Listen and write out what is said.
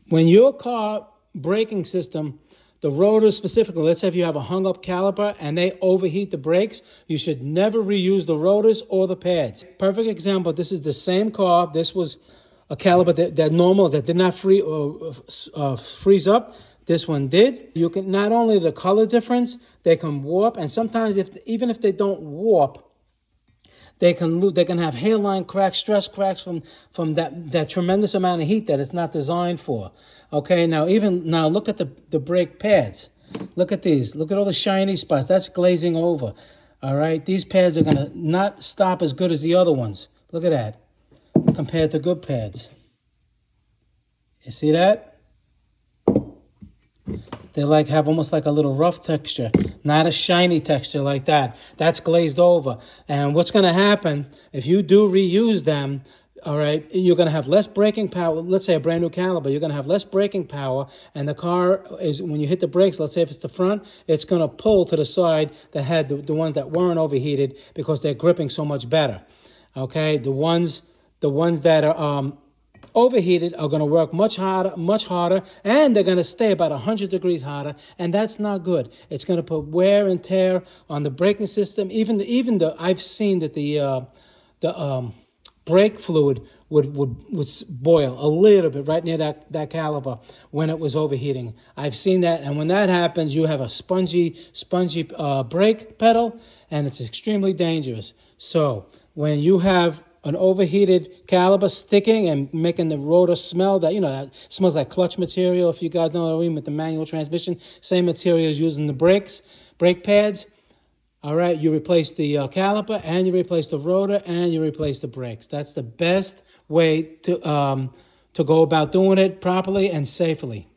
When your car braking system, the rotors specifically, let's say if you have a hung up caliper and they overheat the brakes, you should never reuse the rotors or the pads. Perfect example, this is the same car. This was a caliper that did not freeze up. This one did. You can, not only the color difference, they can warp, and sometimes even if they don't warp, they can have hairline cracks, stress cracks from that tremendous amount of heat that it's not designed for. Okay, now look at the brake pads. Look at these. Look at all the shiny spots. That's glazing over. All right, these pads are gonna not stop as good as the other ones. Look at that, compared to good pads. You see that? They have almost like a little rough texture, not a shiny texture like that. That's glazed over. And what's going to happen if you do reuse them, all right, you're going to have less braking power. Let's say a brand new caliper, you're going to have less braking power. And the car is, when you hit the brakes, let's say if it's the front, it's going to pull to the side that had the ones that weren't overheated because they're gripping so much better. Okay, the ones that are overheated are going to work much harder, and they're going to stay about 100 degrees hotter, and that's not good. It's going to put wear and tear on the braking system. I've seen that the brake fluid would boil a little bit right near that caliper when it was overheating. I've seen that, and when that happens, you have a spongy brake pedal, and it's extremely dangerous. So when you have an overheated caliper sticking and making the rotor smell, that smells like clutch material, if you guys know what I mean, with the manual transmission, same material is used in the brake pads. All right, you replace the caliper, and you replace the rotor, and you replace the brakes. That's the best way to go about doing it properly and safely.